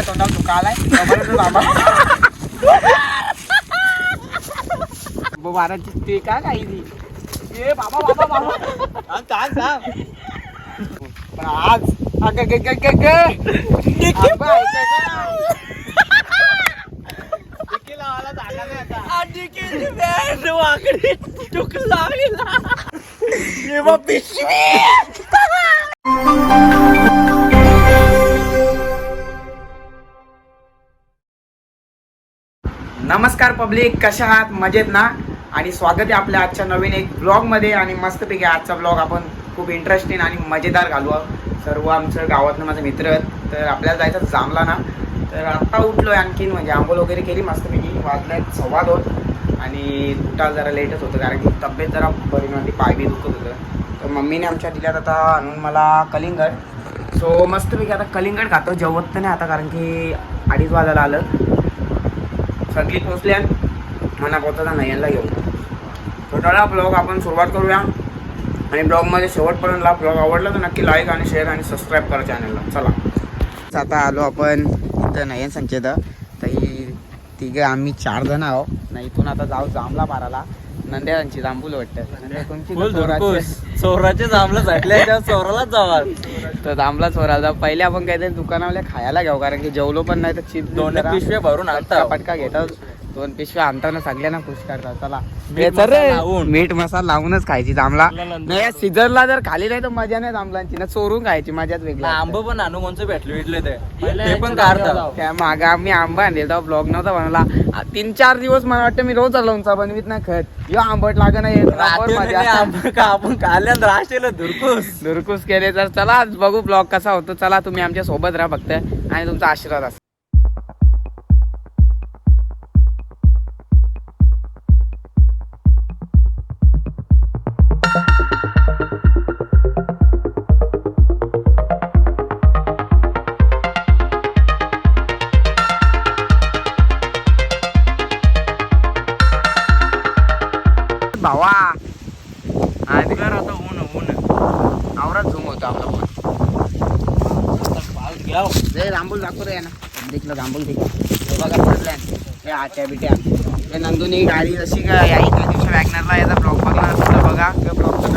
तोंडाला तुका आलाय बाबा बाराची ते का काही नाही ए बाबा बाबा बाबा सांग सांग पण आज नमस्कार पब्लिक, कशा आहात? मजेत ना? आणि स्वागत आहे आपल्या आजच्या नवीन एक ब्लॉगमध्ये. आणि मस्तपैकी आजचा ब्लॉग आपण खूप इंटरेस्टिंग आणि मजेदार घालू. सर्व आमचं गावातनं माझे मित्र आहेत. तर आपल्याला जायचं जामला ना. तर आत्ता उठलो आहे, आणखीन म्हणजे आंघोळ वगैरे केली मस्तपैकी. वाजल्यात 2:15 आणि उठायला जरा लेटच होतं कारण की तब्येत जरा बरी नव्हती, पाय बी दुखत होतं. तर मम्मीने आमच्या दिल्यात आता आणून मला कलिंगड. सो मस्तपैकी आता कलिंगड खातो. जेवत तर नाही आता कारण की 2:30 वाजायला आलं. सगळी पोचल्या म्हणा पोचायचा नाही यांना घेऊन. छोटाला ब्लॉग आपण सुरुवात करूया आणि ब्लॉगमध्ये शेवटपर्यंत ब्लॉग आवडला तर नक्की लाईक आणि शेअर आणि सबस्क्राईब करा चॅनलला. चला आता आलो आपण इथं नयन संचेत. तर तिघे आम्ही 4 जण आहो ना. इथून आता जाऊ जांभला पाराला. नंद्यांची जांभूल वाटतं चोराचे जांभलं साठले चोरालाच जावा. तर जांभला चोराला जाऊ. पहिले आपण काहीतरी दुकानावल्या खायला घेऊ कारण की जेवलो पण नाही तर चिप 2 पिशव्या भरून आणता पटका घेतात. 2 पिशव्या आणताना सगळ्यांना खुश करतात. चला मीठ मसाला लावूनच खायची जांभला. नाही सीझनला जर खाली नाही तर मजा नाही जांभलांची ना. चोरून खायची मजाच वेगळी. आंब पण आणू कोणचं भेटले ते पण काढतात. त्या मागे आम्ही आंबा आणलेला, ब्लॉग नव्हता बनवला. 3-4 दिवस मला वाटतं मी रोज लोणचा बनवीत ना खत. यो आंबट लाग नाही आपण काल्या राष्ट्रीय दुरकुस केले. तर चला बघू ब्लॉग कसा होतो. चला तुम्ही आमच्या सोबत राहा फक्त आणि तुमचा आशीर्वाद असा. भावा आता ऊन आवरात झूम होतो आपला फोन. जांभूल दाखवू रे ना पब्लिकला. जांभूल ठीक बघा पडल्या हे आट्या बिट्या. हे नंदुनी गाडी जशी का याही त्या दिवशी वॅगनरला याचा ब्लॉग बघणार असतं बघा. त्या ब्लॉगचं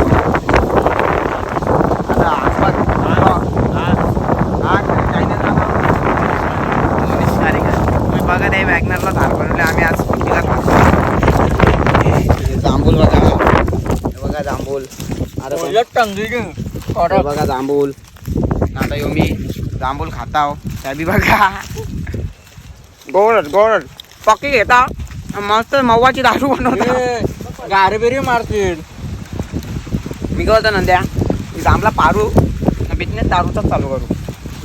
तुम्ही बघा ते वॅगनरला धार बनवले आम्ही आज तिला जांभूल बघा. बघा जांभूल बघा जांभूल. आता येऊ मी जांभूल खाताव त्या बी बघा. गोड गोड पक्की घेता मस्त मव्वाची दारू बनवता. गारबेरी मारतील. मी काय होतं नंद्या जांभला पारू बिझनेस दारूचाच चालू करू.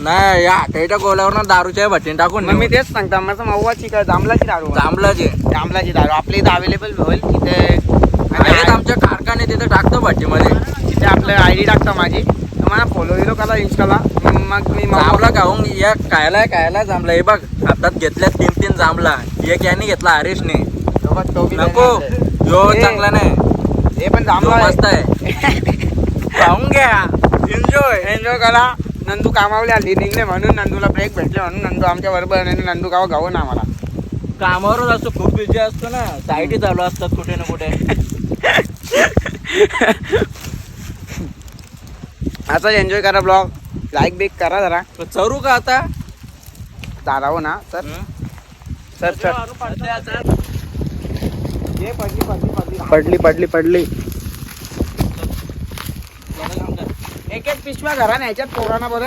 नाही या आठवड्या गोल्यावर दारूच्या भट्टीन टाकून मग मी तेच सांगता माझं मव्वाची का जांभलाची दारू. जांभलाची दारू आपल्या इथं अवेलेबल होईल. तिथे आमच्या कारखाने तिथे टाकतो भट्टीमध्ये. तिथे आपलं ID टाकतो माझी. मला फॉलो बिलो करा इंस्टाला. मग मी जांभला खाऊन या कायला जांभला. हे बघ हातात घेतल्या 3 जांभला. एक याने घेतला हरीशने. नको यो चांगला नाही. हे पण जांभला मस्त आहे. खाऊन घ्या. एन्जॉय करा. नंदू कामावले आली निघले म्हणून नंदूला ब्रेक भेटले म्हणून नंदू आमच्या बरोबर. नंदू गाव गाव ना आम्हाला कामावरच असतो. खूप बिझी असतो ना. साईटी चालू असतात कुठे ना कुठे. असं एन्जॉय करा. ब्लॉग लाईक बिक करा जरा. चरू का आता चालावं ना सर. सर पडली. एक पिशव्या घरा न्यायच्यात पोरांना बरं.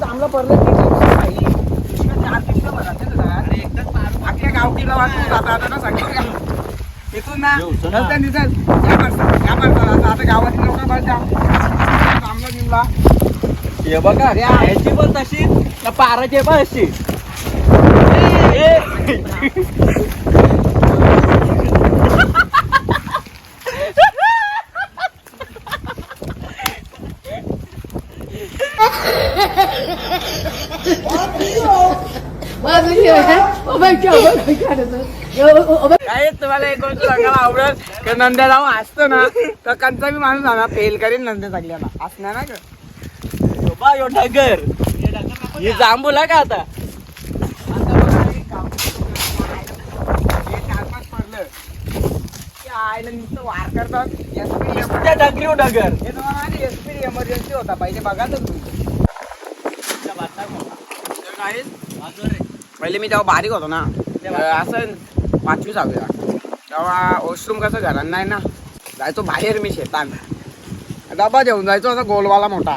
आमला पडलं अख्ख्या गावकीला वाचून जातात ना सगळ्या इथून ना दिसत आता गावातील लोक बघा आमला निमला. हे बघा याची पण तशी पाराची पण अशी. काय तुम्हाला एक गोष्ट सांगायला आवडेल की नंद्या जाऊन असतो ना तर कंचा मी माणूस झाला फेल करीन नंद्या सगळ्यांना असणार ना ग बा यो डगर ही जांभूला का आता आईला नुसतं वार करतात त्या डगरी डगर हे तुम्हाला एसपी एमर्जन्सी होता पाहिजे बघा तर तुम्ही पहिले मी जेव्हा बारीक होतो ना असं 5वी 6वीला तेव्हा वॉशरूम कसं घरात नाही ना जायचो बाहेर मी शेतात डबा घेऊन जायचो असा गोलवाला मोठा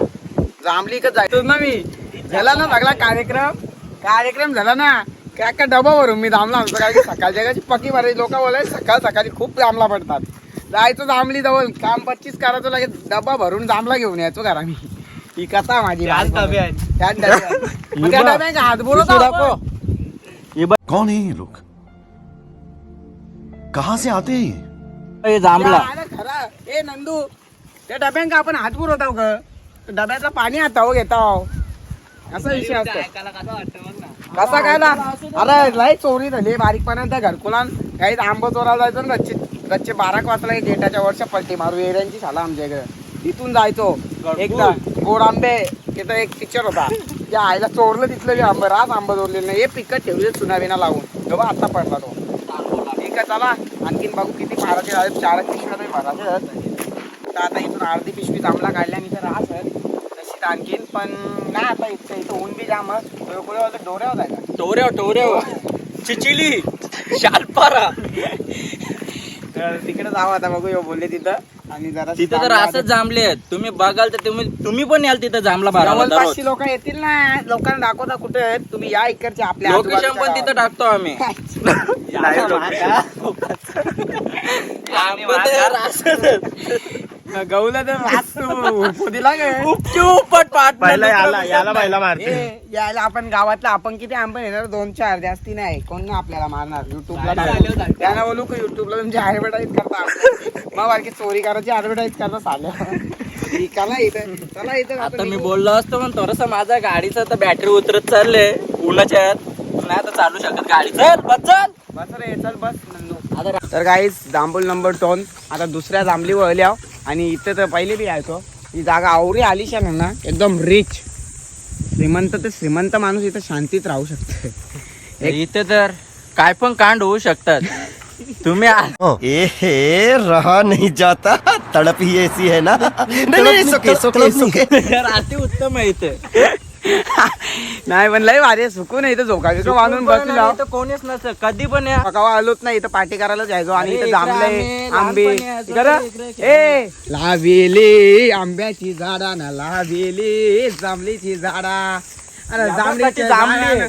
जांभलीकच जायचो ना मी झाला ना सगळा कार्यक्रम झाला ना काय डबा भरून मी थांबला होतो काय की सकाळच्या जगाची पक्की भरायची लोक बोलायचे सकाळी खूप जांभला पडतात जायचो जांभली जवळ काम 25 करायचो लगेच डबा भरून जांभला घेऊन यायचो घरा मी ही कथा माझी त्या डब्यात हात बोलत कौन है ये लोग कहाँ से आते हैं ये हे जांभला खरा ए नंदू त्या डब्यांक आपण हात पुरवताव ग डब्यातलं पाणी हाताव घेताव असा विषय असतो कसा काय ना अरे लय चोरी झाली बारीकपणात त्या घरकुलान काही आंब चोरायला जायचो ना रच्चे 12 वाजता गेटाच्या वरच्या पलटी मारू एरियांची झाला आमच्या इकडे तिथून जायचो एकदा गोड आंबे तिथं एक पिक्चर होता त्या आईला चोरलं तिथलं बी आंब रास आंब चोरलेलं नाही हे पिकट ठेवले चुनाबिना लावून तेव्हा आता पडला तो ठीक आहे चला आणखीन बघू किती मारायचे झाले 4 पिशव्या नाही मारायचे तर आता इथून अर्धी पिशवी जांभला काढल्याने तर राहत तशी आणखीन पण नाही आता इथं ऊन बी जाम डोऱ्यावर आहे का टोऱ्यावर चिचिली शालपारा तिकडे जावं आता बघू यो बोलले तिथं आणि जरा तिथं तर असंच जांभले आहेत तुम्ही बघाल तर तुम्ही पण याल तिथं जांभला बारा 500 लोक येतील ना लोकांना दाखवता कुठे आहेत तुम्ही या इकडचे आपल्या लोकेशन पण तिथं टाकतो आम्ही गौला तर दिला यायला आपण गावातला आपण किती आंबे येणार 2-4 जास्ती नाही कोण ना आपल्याला मारणार युट्यूबला त्यांना बोलू का युट्यूबला तुमची ऍडव्हर्टाईज करता मग बारकी चोरी करायची ऍडव्हर्टाईज करता चला इथं आता मी बोललो असतो पण थोडस माझ्या गाडीचं तर बॅटरी उतरत चालले उन्हाच्या नाही आता चालू शकत गाडी चल बस रे चल बस नंदू तर गाईस जांभूल नंबर 2 आता दुसऱ्या जांभली वळल्या आणि इथे तर पहिले बी यायचो ही जागा आवरी आलिशान ना एकदम रिच श्रीमंत माणूस इथं शांतीत राहू शकते इथे तर काय पण कांड होऊ शकतात तुम्ही रहा नहीं जाता तड़प ही ऐसी है ना नहीं अति उत्तम आहे इथे नाही पण लय भारी सुकून इथं झोका बिका बांधून बसलो इथं कोणीच नसतं कधी पण या कवा आलोच नाही इथं पार्टी करायला जायचो आणि इथं जांभले आंबे ए लावेली आंब्याची झाडा ना लावेली जांभलीची झाडा अरे जांभलीची जांभली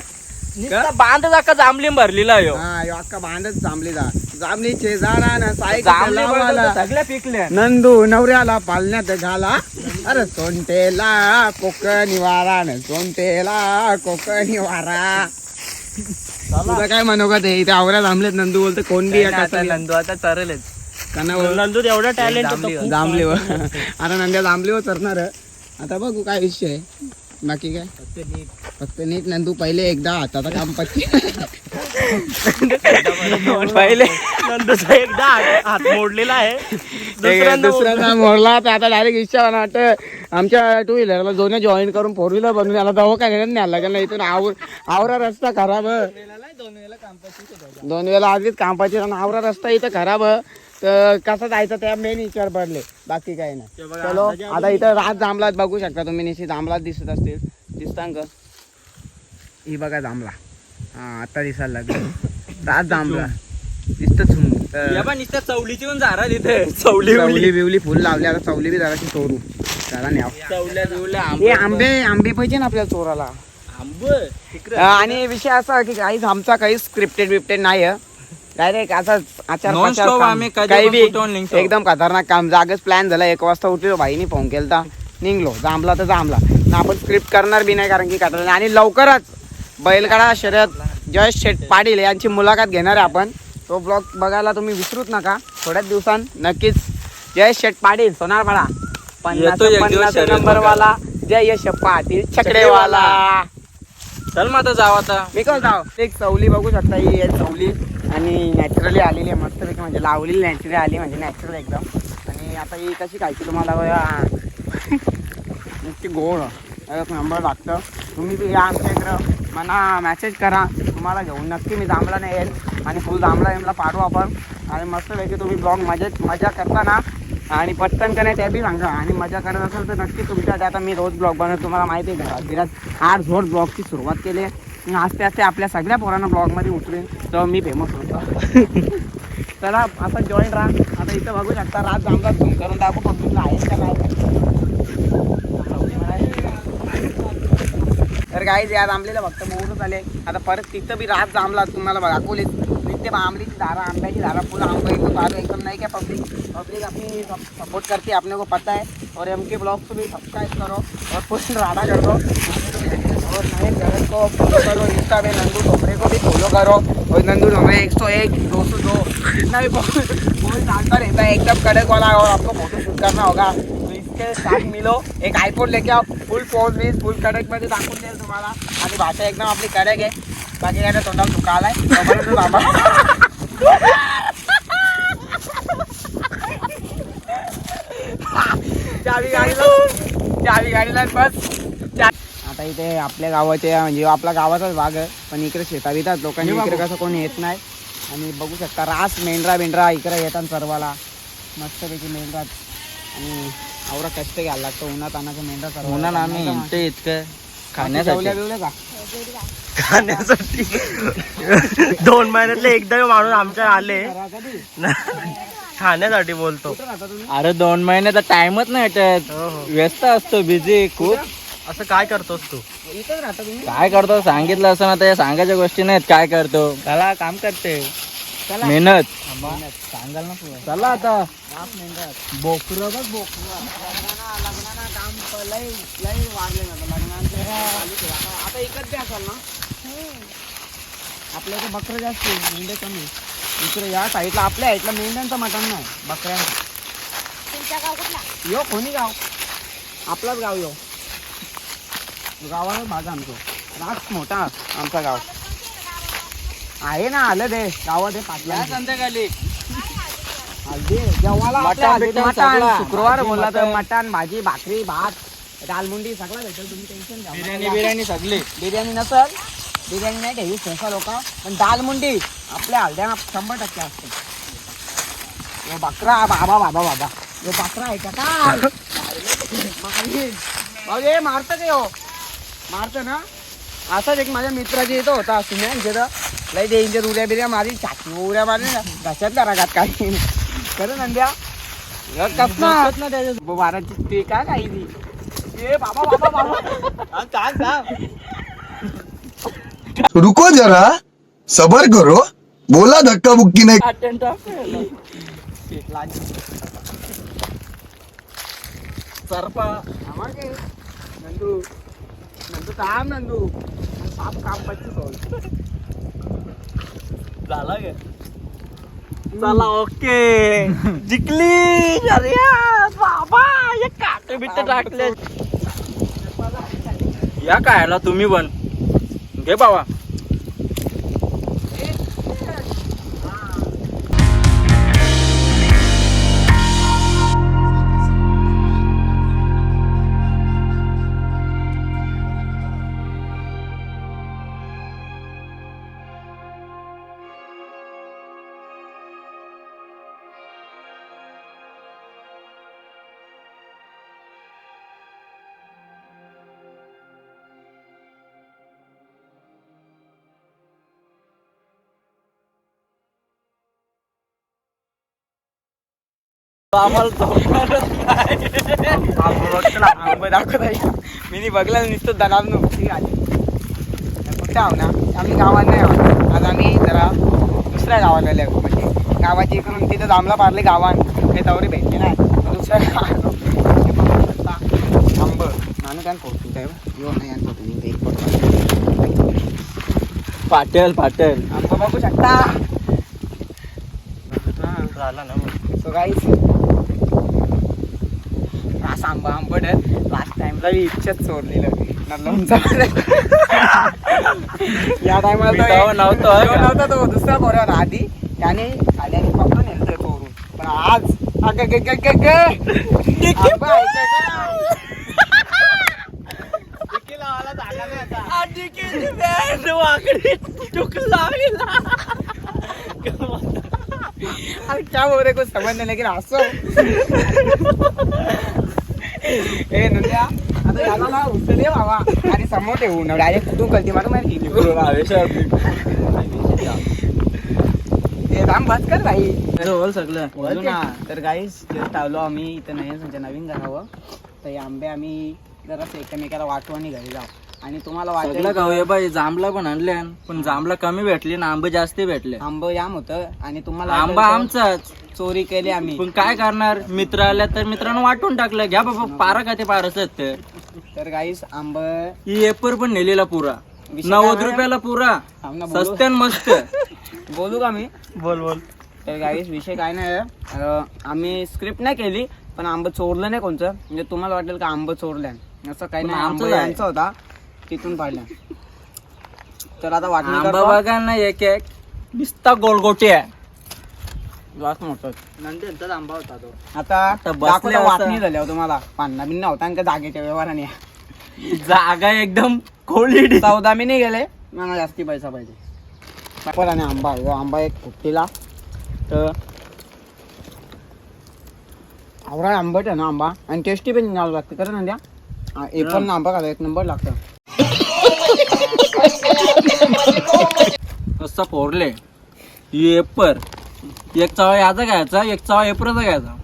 बांध जाका जांभली भरलेला आहे हा यो अख्खा बांधच जांभली जांभलीचे झाडा ना जांभली सायकल सगळ्या पिकल्या नंदू नवऱ्याला पालण्यात घाला अरे सोंटेला कोकणी वारा न सोंटेला कोकणी वारा तुझं काय मनोगत आहे इथे आवऱ्या थांबलेत नंदू बोलते कोण बी नंदू आता चरलेच नंदू एवढा टॅलेंट जांभलीवर आता नंद्या जांभलीवर चरणार आता बघू काय विषय आहे बाकी काय फक्त नीट नंदू पहिले एकदा हाताचं काम पच्ची पहिले नंदूचा एकदा हात मोडलेला आहे दुसऱ्यांदा मोडला तर आता डायरेक्ट इच्छा वाटतं आमच्या 2 व्हीलरला दोन्ही जॉईन करून 4 व्हीलर बनवून याला दवा काय नाही लागेल ना इथून आवरा रस्ता खराब 2 वेळेला आधीच कांपाची आवरा रस्ता इथं खराब तर कसं जायचं त्या मेन विचार पडले बाकी काही नाही चलो आता इथं रात जांभलात बघू शकता तुम्ही निश्चित जांभलात दिसत असतील दिसतांक ही बघा जांभला हा आता दिसायला लागलं रात जांभला दिसत चवलीची पण झारा तिथे चवली बिवली फुल लावली आता चवली बी जराशी चोरू जरा न्याव आंबे पाहिजे ना आपल्याला चोराला आणि विषय असा की काहीच आमचा काही स्क्रिप्टेड बिप्टेड नाही डायरेक्ट असाच काही बी एकदम खतरनाक काम जागच प्लॅन झाला 1 वाजता उठलो भाईनी फोन केलता निघलो जांभला तर जांभला आपण स्क्रिप्ट करणार बी नाही कारण की खतरनाक आणि लवकरच बैलगाडा शर्यत जयेश शेठ पाटील यांची मुलाखत घेणार आहे आपण तो ब्लॉग बघायला तुम्ही विसरूच नका थोड्याच दिवसांत नक्कीच जयेश शेठ पाटील सोनारपाडा 50 नंबरवाला जयेश पाटील छकडेवाला चल मग आता जाऊ आता. मी काय जाऊ एक चवली बघू शकता, ही आहे चवली आणि नॅचरली आलेली आहे मस्तपैकी, म्हणजे लावलेली नॅचरली आली म्हणजे नॅचरल एकदम. आणि आता ही कशी खायची तुम्हाला नुसती गोड एक नंबर लागतं. तुम्ही बी या आमच्या इकडं मला मॅसेज करा, तुम्हाला घेऊन नक्की मी जांभळा नाही येईल आणि फुल जांभळा येमला पाडू आपण. आणि मस्तपैकी तुम्ही ब्लॉग मजा करता ना आणि पटकन का नाही ते बी सांगा. आणि मजा करत असेल तर नक्की तुमच्या आता मी रोज ब्लॉग बनवतो, तुम्हाला माहिती आहे घरात घरात 8 झोड ब्लॉगची सुरुवात केली आहे. आस्ते आस्ते आपल्या सगळ्या पोरांना ब्लॉगमध्ये उतरेन तर मी फेमस होतो. चला आता जॉईन राहा. आता इथं बघू शकता रात जांभळा झूम करून दाखवू पब्लिकला आहे का काय. तर काही या आंबलेलं फक्त मोहरच आले. आता परत तिथं बी रात जांभला तुम्हाला दाखवले. तिथे आंबलीची झाडं आंब्याची झाडं फुलं आंबा एकदम बाजू एकदम नहीं क्या पब्लिक अपनी सपोर्ट करती है, अपने को पता है. और एम के ब्लॉग को भी सब्सक्राइब करो और पुश राडा कर दो और नए चैनल को फॉलो करो. इंस्टा में नंदू टोमरे को भी फॉलो करो. और नंदू टोमरे 101 202 जितना भी बोल डालता रहता है एकदम कड़क वाला. और आपको फोटो शूट करना होगा तो इसके साथ मिलो, एक आईफोन लेके आओ. फुल पोज वीज फुल कडक मध्ये दाखवून देईल तुम्हाला. आणि भाषा एकदम आपली कडक आहे. बाकी काय तोंडाला तुका आलाय चावी गाडीला बस. आता इथे आपल्या गावाचे म्हणजे आपला गावाचाच भाग आहे, पण इकडे शेता बितात लोकांनी इकडे कसं कोणी येत नाही. आणि बघू शकता रास मेंढरा इकडे येतात सर्वाला मस्तपैकी मेंढरात. आणि आवरा कष्ट घ्यायला लागतं उन्हात आणायचं मेंढरा सर्व. म्हणून आम्ही इथे इतकं खाण्यासाठी खाण्यासाठी 2 महिन्यातले एकदा माणूस आमच्या आले खाण्यासाठी बोलतो. अरे 2 महिन्याचा टाइमच नाही भेटत. व्यस्त असतो बिझी खूप. असं काय करतोस तू? इथंच राहता तुम्ही? काय करतो सांगितलं असं ना, त्या सांगायच्या गोष्टी नाहीत. काय करतो त्याला काम करते मेहनत सांगाल ना तुला. चला आता बोकरं बघ बोकरं लग्नाना काम लय वाढले ना लग्नांचे. आता इकडचे असाल ना आपल्या इथे बकरं जास्त आहे, मेंढे कमी. इकडे या साईडला आपल्या साईडला मेंढ्यांचं मटण नाही बकऱ्यांचं. यो कोणी गाव आपलाच गाव यो गावाला भाग आमचं रात मोठा आमचा गाव आहे ना. आलं दे गावात हे पाटला संध्याकाळी जेव्हाला मटण बिटण सगळं. शुक्रवार बोलला तर मटण. मटण भाजी भाकरी भात दालमुंडी सगळं भेटेल. तुम्ही टेन्शन घ्या. बिर्याणी सगळी. बिर्याणी नसल बिर्याणी नाही घ्यावी सहसा लोक, पण दालमुंडी आपल्या हल्द्या 100% असते. यो बकरा बाबा बाबा बाबा यो बकरा आहे का काय मारत का यो मारतं ना. असाच एक माझ्या मित्राची इथं होता सुन्या इथं लय डेंजर उड्या बिर्या मारी चाकी उड्या मारली ना घशातल्या रागात काही खरं नंद्या कसं ना त्याच्या बाराची ते काय काही ती ए बाबा बाबा बाबा सांग रुको जरा सबर करो, बोला धक्का बुक्की नहीं. सरपा आम्हाला काय नंदू नंदू थांब नंदू साप काम पच्चीस होल झाला गे. चला ओके जिंकली. अरे बाबा हे काटे बिट्टे टाकले. या खायला तुम्ही पण घे बाबा. आंबे दाखवत आहे मी बघला नुसतं दलाल नव्हती आली कुठे आहो ना. आम्ही गावात नाही आहोत आज. आम्ही जरा दुसऱ्या गावाला आले म्हणजे गावाची इकडून तिथं जांभला पारले गावात काही तवरी भेटली नाही. दुसऱ्या गावात आंब नानू त्यान फोटो काय यो नाही आणि फोटो एक फोटो पाटेल पाटेल आंब बघू शकता. झाला ना सो गाईस रास आंबा आंबट लास्ट टाइमला मी इच्छाच चोरलेलं ना लोणचा या टायमाला मी तेव्हा नव्हतो, हा का? नव्हता तो दुसरा पोरा होता आधी त्याने आल्याने पकडून नेलतोय चोरून पण आज आंबा ऐकाय का? अरे क्या बोल रहे कुछ समझ नहीं लेकिन हसो ए नंद्या आता याला ना उचल बाबा आणि समोर ठेवून डायरेक्ट कुठून कळती मला माहिती राम बस कर भाई बोल सगळं बोलू ना तर गाईस जस्ट आलो आम्ही इथं नाही नवीन घरावं तर हे आंबे आम्ही जरा एकमेकाला वाटू आणि घरी जाऊ आणि तुम्हाला सगळं वाटेल खाऊया बाई. जांभला पण आणले पण जांभला कमी भेटली ना आंबे जास्त भेटले. आंब जाम होतं आणि तुम्हाला आंबा वाटेल आमचाच तर चोरी केली आम्ही पण काय करणार, मित्र आल्या तर मित्रांनो वाटून टाकलं. घ्या बाबा पारा का ते पारस तर गाईस आंब ही एपर पण नेलेला पुरा विषय 90 काय रुपयाला पुरा थांब ना, बोलू. सस्त्यान मस्त. बोलू का मी बोल. तर गाईस विषय काय नाही आम्ही स्क्रिप्ट नाही केली पण आंब चोरलं नाही कोणचं म्हणजे तुम्हाला वाटेल का आंब चोरल्या असं काही पण नाही आंब आमचंच आहे. यांचा होता तिथून पाडल्या तर आता वाटणी आंबा करतो. बघा ना एक दिसता गोलगोटे आहे. ग्लास मोठा नंतर आंबा होता तो. आता बसल्या दाखवतो असं. वाटणी झाल्या तुम्हाला पान्ना बिन्ना होता आणि का जागेच्या व्यवहाराने जागा एकदम खोली. 14 मी नाही गेले मला जास्ती पैसा पाहिजे पण आणि आंबा आंबा एक फुटलेला तर आवडा आंबट आहे ना आंबा आणि टेस्टी पण घ्यावं लागते खरं ना द्या एप्पल आंबा घाला एक नंबर लागतं असं फोरले ही एपर एक चावा याचा घ्यायचा एक चावा एपरचा घ्यायचा.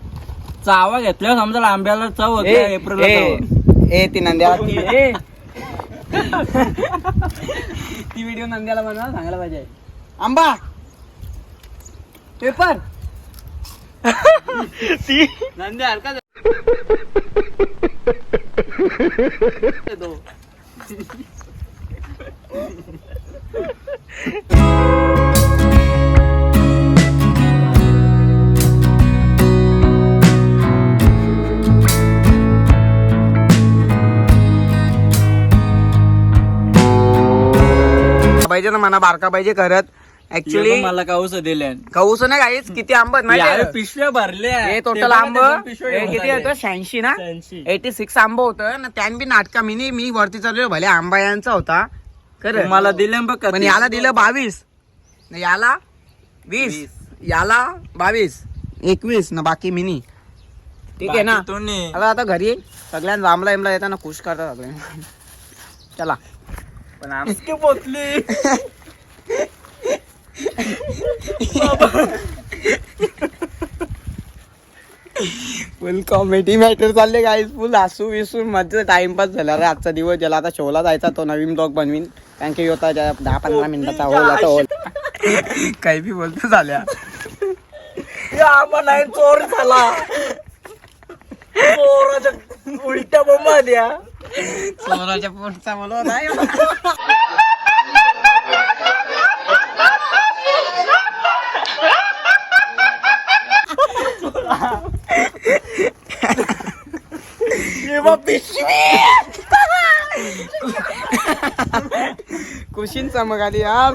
चावा घेतल्यावर समजा आंब्याला चव होते एप्रला चव. ए ती नंद्याला ती व्हिडिओ नंद्याला बनवा सांगायला पाहिजे आंबा पेपर नंद्या हलका पाहिजे ना मना बारका पाहिजे करत ऍक्च्युली मला काऊस दिल्या खाऊस नाही काहीच किती आंबट यार माहिती पिशव्या भरल्या. हे ते टोटल बघा आंब ते दोन पिशव्या हे घेऊन किती आले. होतं 86 ना 86. 86 आंब होतं ना त्यान बी नाटका मी वरती चाललो भले आंबा यांचा होता खरं मला दिले बघ पण याला दिलं 22 याला 20 याला 22 21 ना बाकी मिनी ठीक आहे ना आता घरी सगळ्यांना जांभला इमला येताना खुश करतात सगळे चला पण आमची पोतली फुल कॉमेडी मॅटर चालले गाईज फुल हसू विसून मजा टाइमपास झाला रे आजचा दिवस ज्याला आता शोला जायचा तो नवीन ब्लॉग बनवीन कारण की होता 10-15 मिनिटाचा होल आता होल काही बी बोलतो झाल्या आंबा नाही चोर झाला. चोराच्या उलट्या बोंबा द्या. चोराच्या पोटचा बोलवा नाही कुशीन चमक आली यार